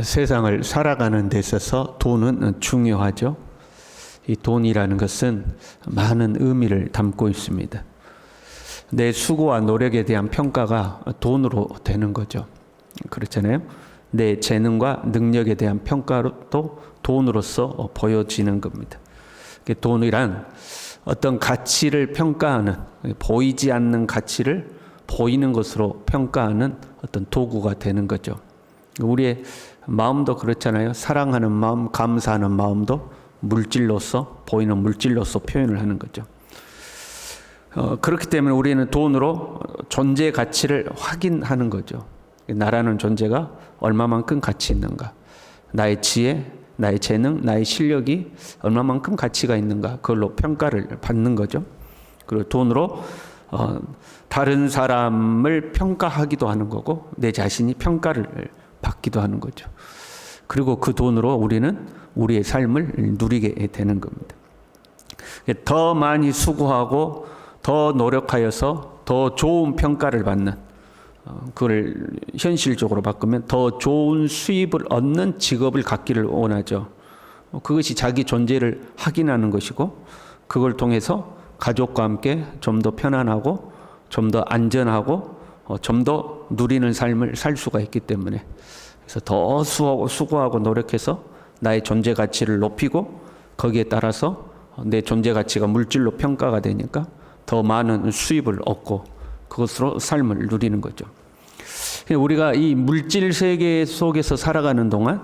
세상을 살아가는 데 있어서 돈은 중요하죠. 이 돈이라는 것은 많은 의미를 담고 있습니다. 내 수고와 노력에 대한 평가가 돈으로 되는 거죠. 그렇잖아요. 내 재능과 능력에 대한 평가도 돈으로서 보여지는 겁니다. 돈이란 어떤 가치를 평가하는, 보이지 않는 가치를 보이는 것으로 평가하는 어떤 도구가 되는 거죠. 우리의 마음도 그렇잖아요. 사랑하는 마음, 감사하는 마음도 물질로서, 보이는 물질로서 표현을 하는 거죠. 그렇기 때문에 우리는 돈으로 존재 가치를 확인하는 거죠. 나라는 존재가 얼마만큼 가치 있는가, 나의 지혜, 나의 재능, 나의 실력이 얼마만큼 가치가 있는가, 그걸로 평가를 받는 거죠. 그리고 돈으로 다른 사람을 평가하기도 하는 거고, 내 자신이 평가를 받기도 하는 거죠. 그리고 그 돈으로 우리는 우리의 삶을 누리게 되는 겁니다. 더 많이 수고하고 더 노력하여서 더 좋은 평가를 받는, 그걸 현실적으로 바꾸면 더 좋은 수입을 얻는 직업을 갖기를 원하죠. 그것이 자기 존재를 확인하는 것이고, 그걸 통해서 가족과 함께 좀 더 편안하고 좀 더 안전하고 좀 더 누리는 삶을 살 수가 있기 때문에, 그래서 더 수고하고 노력해서 나의 존재 가치를 높이고, 거기에 따라서 내 존재 가치가 물질로 평가가 되니까 더 많은 수입을 얻고 그것으로 삶을 누리는 거죠. 우리가 이 물질 세계 속에서 살아가는 동안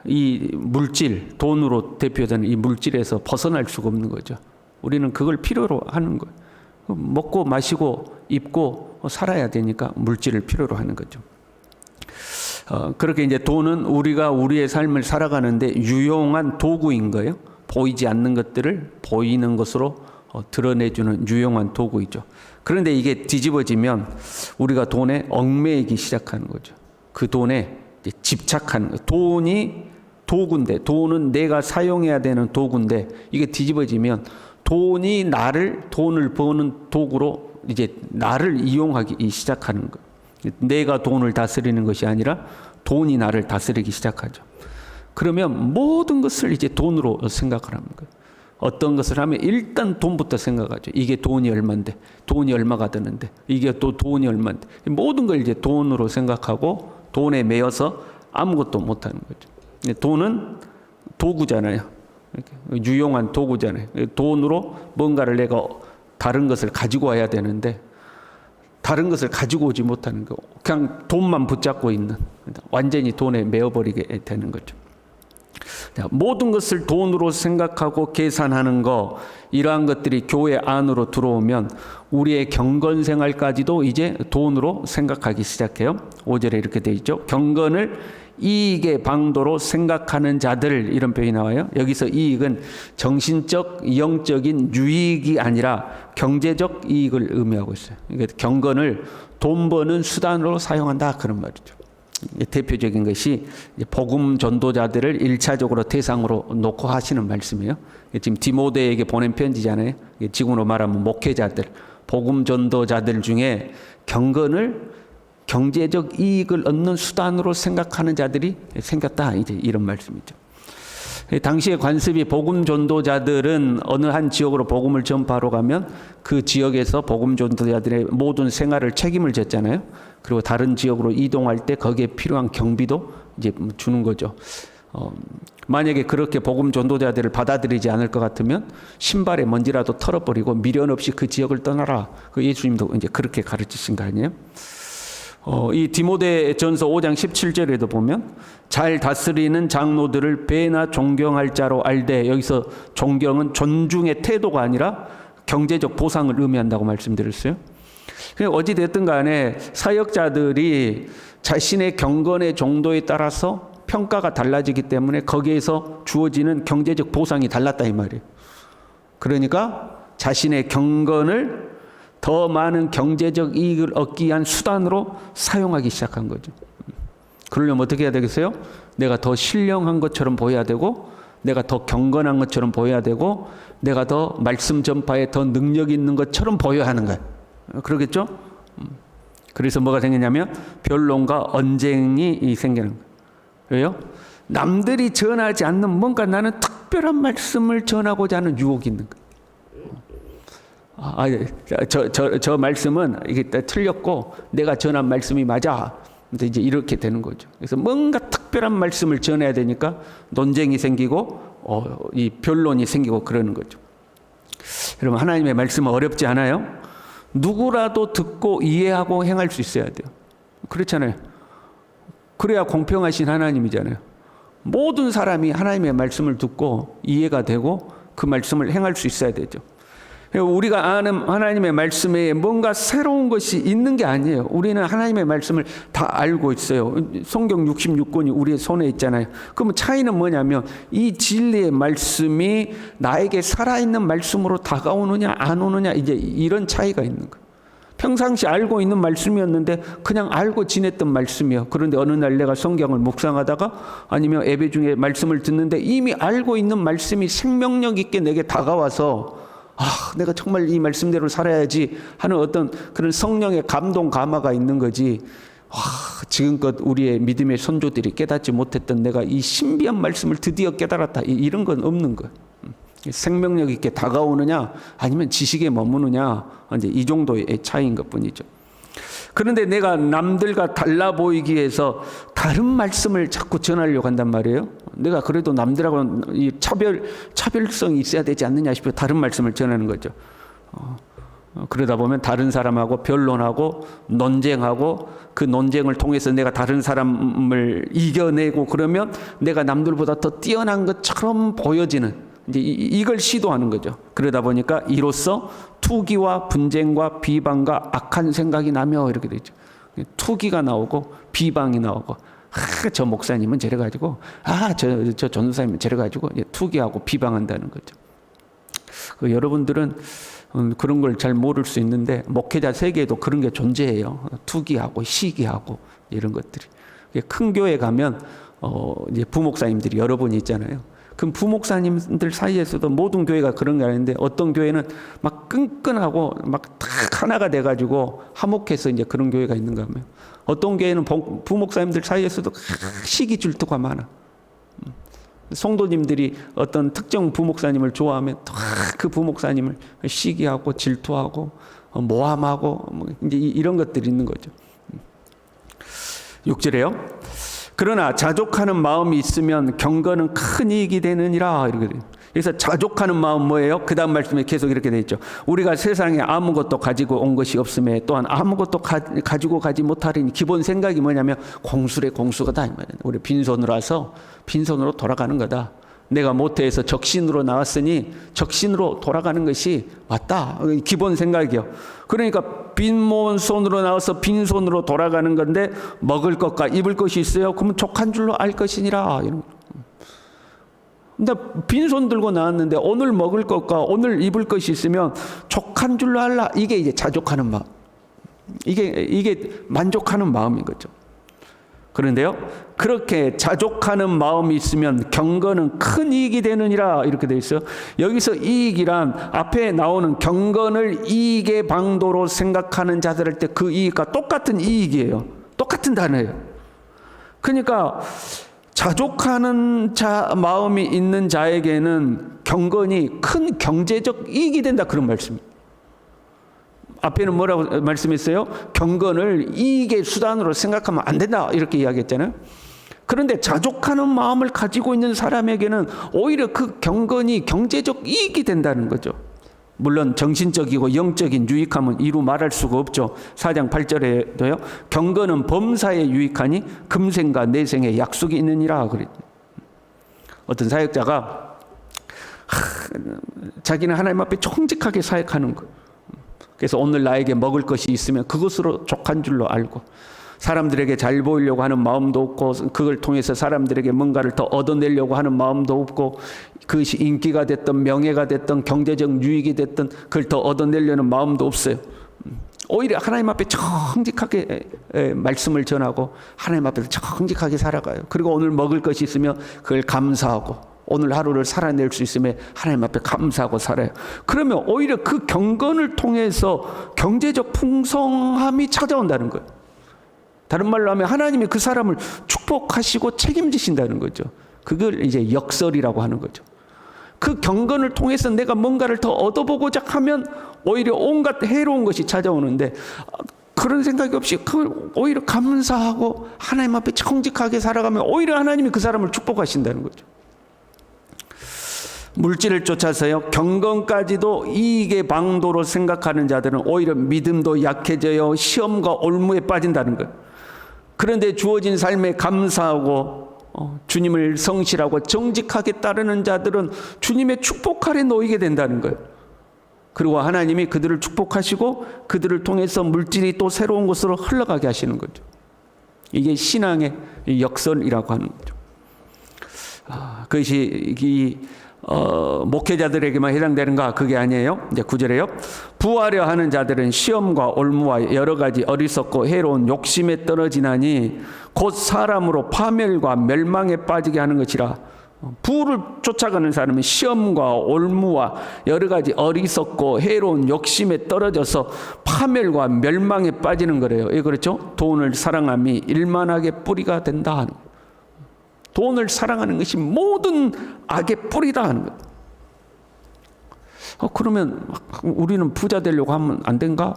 이 물질, 돈으로 대표되는 이 물질에서 벗어날 수가 없는 거죠. 우리는 그걸 필요로 하는 거예요. 먹고 마시고 입고 살아야 되니까 물질을 필요로 하는 거죠. 그렇게 이제 돈은 우리가 우리의 삶을 살아가는데 유용한 도구인 거예요. 보이지 않는 것들을 보이는 것으로 드러내주는 유용한 도구이죠. 그런데 이게 뒤집어지면 우리가 돈에 얽매이기 시작하는 거죠. 그 돈에 집착하는 거예요. 돈이 도구인데, 돈은 내가 사용해야 되는 도구인데, 이게 뒤집어지면 돈이 돈을 버는 도구로 이제 나를 이용하기 시작하는 거예요. 내가 돈을 다스리는 것이 아니라 돈이 나를 다스리기 시작하죠. 그러면 모든 것을 이제 돈으로 생각을 하는 거예요. 어떤 것을 하면 일단 돈부터 생각하죠. 이게 돈이 얼마인데, 돈이 얼마가 드는데, 이게 또 돈이 얼마인데, 모든 걸 이제 돈으로 생각하고 돈에 매여서 아무것도 못하는 거죠. 돈은 도구잖아요. 유용한 도구잖아요. 돈으로 뭔가를 내가 다른 것을 가지고 와야 되는데, 다른 것을 가지고 오지 못하는 거, 그냥 돈만 붙잡고 있는, 완전히 돈에 매어버리게 되는 거죠. 모든 것을 돈으로 생각하고 계산하는 거, 이러한 것들이 교회 안으로 들어오면 우리의 경건 생활까지도 이제 돈으로 생각하기 시작해요. 5절에 이렇게 돼 있죠. 경건을 이익의 방도로 생각하는 자들, 이런 표현이 나와요. 여기서 이익은 정신적, 영적인 유익이 아니라 경제적 이익을 의미하고 있어요. 그러니까 경건을 돈 버는 수단으로 사용한다, 그런 말이죠. 대표적인 것이 복음 전도자들을 1차적으로 대상으로 놓고 하시는 말씀이에요. 지금 디모데에게 보낸 편지잖아요. 지금으로 말하면 목회자들, 복음 전도자들 중에 경건을 경제적 이익을 얻는 수단으로 생각하는 자들이 생겼다, 이제 이런 말씀이죠. 당시의 관습이, 복음 전도자들은 어느 한 지역으로 복음을 전파하러 가면 그 지역에서 복음 전도자들의 모든 생활을 책임을 졌잖아요. 그리고 다른 지역으로 이동할 때 거기에 필요한 경비도 이제 주는 거죠. 만약에 그렇게 복음 전도자들을 받아들이지 않을 것 같으면 신발에 먼지라도 털어버리고 미련 없이 그 지역을 떠나라. 그 예수님도 이제 그렇게 가르치신 거 아니에요? 이 디모데전서 5장 17절에도 보면 잘 다스리는 장로들을 배나 존경할 자로 알되, 여기서 존경은 존중의 태도가 아니라 경제적 보상을 의미한다고 말씀드렸어요. 어찌됐든 간에 사역자들이 자신의 경건의 정도에 따라서 평가가 달라지기 때문에 거기에서 주어지는 경제적 보상이 달랐다, 이 말이에요. 그러니까 자신의 경건을 더 많은 경제적 이익을 얻기 위한 수단으로 사용하기 시작한 거죠. 그러려면 어떻게 해야 되겠어요? 내가 더 신령한 것처럼 보여야 되고, 내가 더 경건한 것처럼 보여야 되고, 내가 더 말씀 전파에 더 능력 있는 것처럼 보여야 하는 거예요. 그러겠죠? 그래서 뭐가 생기냐면 변론과 언쟁이 생기는 거예요. 왜요? 남들이 전하지 않는 뭔가 나는 특별한 말씀을 전하고자 하는 유혹이 있는 거예요. 저 말씀은 이게 틀렸고 내가 전한 말씀이 맞아. 근데 이제 이렇게 되는 거죠. 그래서 뭔가 특별한 말씀을 전해야 되니까 논쟁이 생기고 이 변론이 생기고 그러는 거죠. 여러분, 하나님의 말씀은 어렵지 않아요? 누구라도 듣고 이해하고 행할 수 있어야 돼요. 그렇잖아요. 그래야 공평하신 하나님이잖아요. 모든 사람이 하나님의 말씀을 듣고 이해가 되고 그 말씀을 행할 수 있어야 되죠. 우리가 아는 하나님의 말씀에 뭔가 새로운 것이 있는 게 아니에요. 우리는 하나님의 말씀을 다 알고 있어요. 성경 66권이 우리의 손에 있잖아요. 그러면 차이는 뭐냐면 이 진리의 말씀이 나에게 살아있는 말씀으로 다가오느냐 안 오느냐, 이제 이런 차이가 있는 거예요. 평상시 알고 있는 말씀이었는데 그냥 알고 지냈던 말씀이에요. 그런데 어느 날 내가 성경을 묵상하다가 아니면 예배 중에 말씀을 듣는데 이미 알고 있는 말씀이 생명력 있게 내게 다가와서 내가 정말 이 말씀대로 살아야지 하는 어떤 그런 성령의 감동 감화가 있는 거지. 지금껏 우리의 믿음의 선조들이 깨닫지 못했던 내가 이 신비한 말씀을 드디어 깨달았다, 이런 건 없는 거예요. 생명력 있게 다가오느냐 아니면 지식에 머무느냐, 이제 이 정도의 차이인 것뿐이죠. 그런데 내가 남들과 달라 보이기 위해서 다른 말씀을 자꾸 전하려고 한단 말이에요. 내가 그래도 남들하고는 이 차별성이 있어야 되지 않느냐 싶어 다른 말씀을 전하는 거죠. 그러다 보면 다른 사람하고 변론하고 논쟁하고 그 논쟁을 통해서 내가 다른 사람을 이겨내고 그러면 내가 남들보다 더 뛰어난 것처럼 보여지는, 이제 이걸 시도하는 거죠. 그러다 보니까 이로써 투기와 분쟁과 비방과 악한 생각이 나며 이렇게 되죠. 투기가 나오고 비방이 나오고, 저 목사님은 저래가지고, 저 전도사님은 저래가지고 투기하고 비방한다는 거죠. 여러분들은 그런 걸 잘 모를 수 있는데 목회자 세계에도 그런 게 존재해요. 투기하고 시기하고 이런 것들이. 큰 교회 가면 이제 부목사님들이 여러 분 있잖아요. 그럼 부목사님들 사이에서도 모든 교회가 그런 게 아닌데 어떤 교회는 막 끈끈하고 막 딱 하나가 돼가지고 화목해서 이제 그런 교회가 있는가 하면 어떤 교회는 부목사님들 사이에서도 시기 질투가 많아. 성도님들이 어떤 특정 부목사님을 좋아하면 그 부목사님을 시기하고 질투하고 모함하고 이제 이런 것들이 있는 거죠. 6절에요. 그러나 자족하는 마음이 있으면 경건은 큰 이익이 되느니라. 이렇게 돼요. 그래서 자족하는 마음 뭐예요? 그 다음 말씀에 계속 이렇게 되어 있죠. 우리가 세상에 아무것도 가지고 온 것이 없음에 또한 아무것도 가지고 가지 못하리니, 기본 생각이 뭐냐면 공수래 공수가다. 우리 빈손으로 와서 빈손으로 돌아가는 거다. 내가 모태에서 적신으로 나왔으니 적신으로 돌아가는 것이 맞다. 기본 생각이요. 그러니까 빈손으로 나와서 빈손으로 돌아가는 건데 먹을 것과 입을 것이 있어요. 그러면 족한 줄로 알 것이니라. 근데 빈손 들고 나왔는데 오늘 먹을 것과 오늘 입을 것이 있으면 족한 줄로 알라. 이게 이제 자족하는 마음. 이게 만족하는 마음인 거죠. 그런데요, 그렇게 자족하는 마음이 있으면 경건은 큰 이익이 되느니라. 이렇게 되어 있어요. 여기서 이익이란 앞에 나오는 경건을 이익의 방도로 생각하는 자들 때 그 이익과 똑같은 이익이에요. 똑같은 단어예요. 그러니까 자족하는 마음이 있는 자에게는 경건이 큰 경제적 이익이 된다, 그런 말씀입니다. 앞에는 뭐라고 말씀했어요? 경건을 이익의 수단으로 생각하면 안 된다, 이렇게 이야기했잖아요. 그런데 자족하는 마음을 가지고 있는 사람에게는 오히려 그 경건이 경제적 이익이 된다는 거죠. 물론 정신적이고 영적인 유익함은 이루 말할 수가 없죠. 4장 8절에도요. 경건은 범사에 유익하니 금생과 내생에 약속이 있느니라 그랬죠. 어떤 사역자가 자기는 하나님 앞에 정직하게 사역하는 거. 그래서 오늘 나에게 먹을 것이 있으면 그것으로 족한 줄로 알고, 사람들에게 잘 보이려고 하는 마음도 없고, 그걸 통해서 사람들에게 뭔가를 더 얻어내려고 하는 마음도 없고, 그것이 인기가 됐든 명예가 됐든 경제적 유익이 됐든 그걸 더 얻어내려는 마음도 없어요. 오히려 하나님 앞에 정직하게 말씀을 전하고 하나님 앞에서 정직하게 살아가요. 그리고 오늘 먹을 것이 있으면 그걸 감사하고, 오늘 하루를 살아낼 수 있음에 하나님 앞에 감사하고 살아요. 그러면 오히려 그 경건을 통해서 경제적 풍성함이 찾아온다는 거예요. 다른 말로 하면 하나님이 그 사람을 축복하시고 책임지신다는 거죠. 그걸 이제 역설이라고 하는 거죠. 그 경건을 통해서 내가 뭔가를 더 얻어보고자 하면 오히려 온갖 해로운 것이 찾아오는데, 그런 생각이 없이 그걸 오히려 감사하고 하나님 앞에 정직하게 살아가면 오히려 하나님이 그 사람을 축복하신다는 거죠. 물질을 쫓아서요, 경건까지도 이익의 방도로 생각하는 자들은 오히려 믿음도 약해져요. 시험과 올무에 빠진다는 거예요. 그런데 주어진 삶에 감사하고 주님을 성실하고 정직하게 따르는 자들은 주님의 축복 아래 놓이게 된다는 거예요. 그리고 하나님이 그들을 축복하시고 그들을 통해서 물질이 또 새로운 곳으로 흘러가게 하시는 거죠. 이게 신앙의 역설이라고 하는 거죠. 그것이 목회자들에게만 해당되는가? 그게 아니에요. 이제 9절에요. 부하려 하는 자들은 시험과 올무와 여러 가지 어리석고 해로운 욕심에 떨어지나니 곧 사람으로 파멸과 멸망에 빠지게 하는 것이라. 부를 쫓아가는 사람은 시험과 올무와 여러 가지 어리석고 해로운 욕심에 떨어져서 파멸과 멸망에 빠지는 거래요. 예, 그렇죠? 돈을 사랑함이 일만하게 뿌리가 된다 하는 거예요. 돈을 사랑하는 것이 모든 악의 뿌리다 하는 거예요. 그러면 우리는 부자 되려고 하면 안 된가?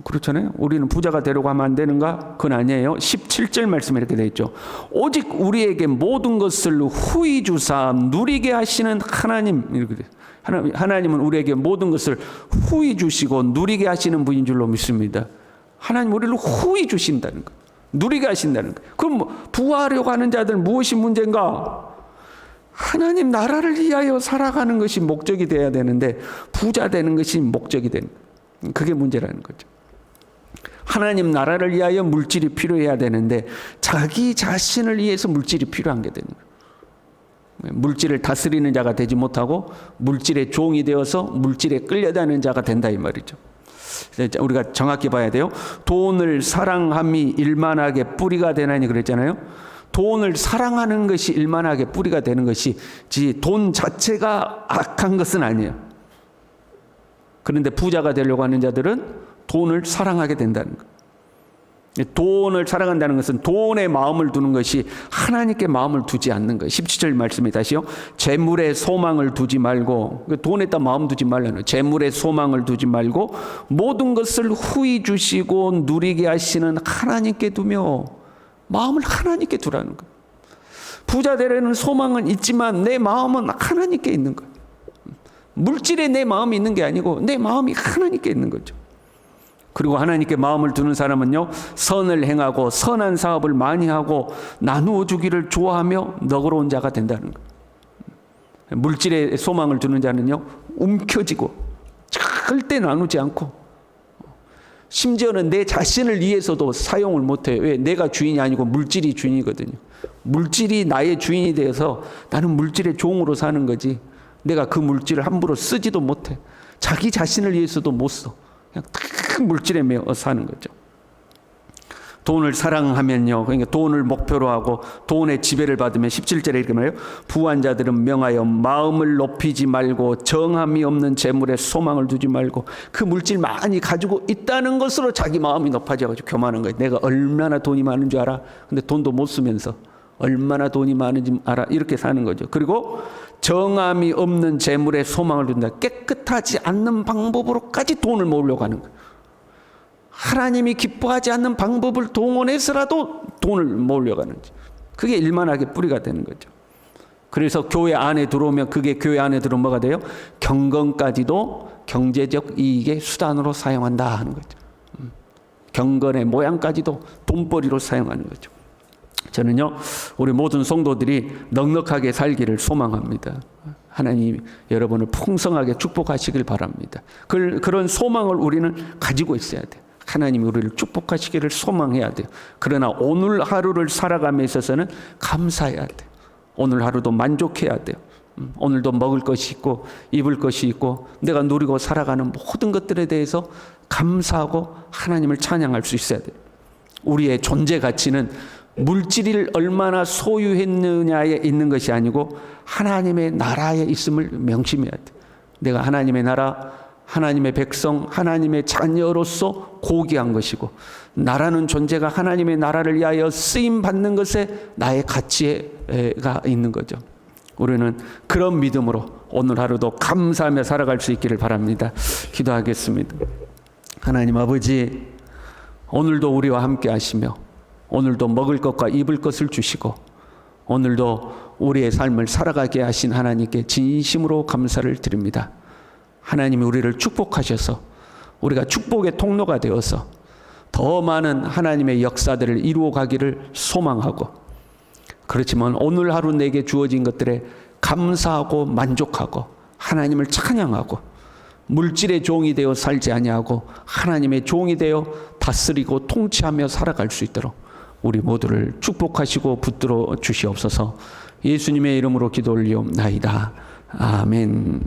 그렇잖아요. 우리는 부자가 되려고 하면 안 되는가? 그건 아니에요. 17절 말씀에 이렇게 되어 있죠. 오직 우리에게 모든 것을 후히 주사 누리게 하시는 하나님. 이렇게 돼요. 하나님은 우리에게 모든 것을 후히 주시고 누리게 하시는 분인 줄로 믿습니다. 하나님 우리를 후히 주신다는 거예요. 누리게 하신다는 거예요. 그럼 부하려고 하는 자들 무엇이 문제인가? 하나님 나라를 위하여 살아가는 것이 목적이 되어야 되는데 부자 되는 것이 목적이 되는 거예요. 그게 문제라는 거죠. 하나님 나라를 위하여 물질이 필요해야 되는데 자기 자신을 위해서 물질이 필요한 게 되는 거예요. 물질을 다스리는 자가 되지 못하고 물질의 종이 되어서 물질에 끌려다니는 자가 된다 이 말이죠. 우리가 정확히 봐야 돼요. 돈을 사랑함이 일만하게 뿌리가 되나니 그랬잖아요. 돈을 사랑하는 것이 일만하게 뿌리가 되는 것이지 돈 자체가 악한 것은 아니에요. 그런데 부자가 되려고 하는 자들은 돈을 사랑하게 된다는 거예요. 돈을 사랑한다는 것은 돈에 마음을 두는 것이 하나님께 마음을 두지 않는 거예요. 17절 말씀에 다시요. 재물에 소망을 두지 말고, 돈에다 마음 두지 말라는, 재물에 소망을 두지 말고 모든 것을 후히 주시고 누리게 하시는 하나님께 두며 마음을 하나님께 두라는 거예요. 부자 되려는 소망은 있지만 내 마음은 하나님께 있는 거예요. 물질에 내 마음이 있는 게 아니고 내 마음이 하나님께 있는 거죠. 그리고 하나님께 마음을 두는 사람은요, 선을 행하고 선한 사업을 많이 하고 나누어 주기를 좋아하며 너그러운 자가 된다는 거예요. 물질에 소망을 두는 자는요, 움켜쥐고 절대 나누지 않고 심지어는 내 자신을 위해서도 사용을 못해요. 왜? 내가 주인이 아니고 물질이 주인이거든요. 물질이 나의 주인이 되어서 나는 물질의 종으로 사는 거지 내가 그 물질을 함부로 쓰지도 못해. 자기 자신을 위해서도 못 써. 그냥 딱 물질에 매어 사는 거죠. 돈을 사랑하면요, 그러니까 돈을 목표로 하고 돈의 지배를 받으면 17절에 이렇게 말해요. 부한 자들은 명하여 마음을 높이지 말고 정함이 없는 재물에 소망을 두지 말고 그 물질 많이 가지고 있다는 것으로 자기 마음이 높아져가지고 교만한 거예요. 내가 얼마나 돈이 많은 줄 알아? 근데 돈도 못 쓰면서 얼마나 돈이 많은지 알아? 이렇게 사는 거죠. 그리고 정함이 없는 재물에 소망을 둔다. 깨끗하지 않는 방법으로까지 돈을 모으려고 하는 거예요. 하나님이 기뻐하지 않는 방법을 동원해서라도 돈을 모으려고 하는지. 그게 일만하게 뿌리가 되는 거죠. 그래서 교회 안에 들어오면 그게 교회 안에 들어오면 뭐가 돼요? 경건까지도 경제적 이익의 수단으로 사용한다 하는 거죠. 경건의 모양까지도 돈벌이로 사용하는 거죠. 저는요, 우리 모든 성도들이 넉넉하게 살기를 소망합니다. 하나님 여러분을 풍성하게 축복하시길 바랍니다. 그런 소망을 우리는 가지고 있어야 돼요. 하나님이 우리를 축복하시기를 소망해야 돼요. 그러나 오늘 하루를 살아감에 있어서는 감사해야 돼요. 오늘 하루도 만족해야 돼요. 오늘도 먹을 것이 있고 입을 것이 있고 내가 누리고 살아가는 모든 것들에 대해서 감사하고 하나님을 찬양할 수 있어야 돼요. 우리의 존재 가치는 물질을 얼마나 소유했느냐에 있는 것이 아니고 하나님의 나라에 있음을 명심해야 돼. 내가 하나님의 나라, 하나님의 백성, 하나님의 자녀로서 고귀한 것이고 나라는 존재가 하나님의 나라를 위하여 쓰임받는 것에 나의 가치가 있는 거죠. 우리는 그런 믿음으로 오늘 하루도 감사하며 살아갈 수 있기를 바랍니다. 기도하겠습니다. 하나님 아버지, 오늘도 우리와 함께 하시며 오늘도 먹을 것과 입을 것을 주시고 오늘도 우리의 삶을 살아가게 하신 하나님께 진심으로 감사를 드립니다. 하나님이 우리를 축복하셔서 우리가 축복의 통로가 되어서 더 많은 하나님의 역사들을 이루어 가기를 소망하고, 그렇지만 오늘 하루 내게 주어진 것들에 감사하고 만족하고 하나님을 찬양하고 물질의 종이 되어 살지 아니하고 하나님의 종이 되어 다스리고 통치하며 살아갈 수 있도록 우리 모두를 축복하시고 붙들어 주시옵소서. 예수님의 이름으로 기도 올리옵나이다. 아멘.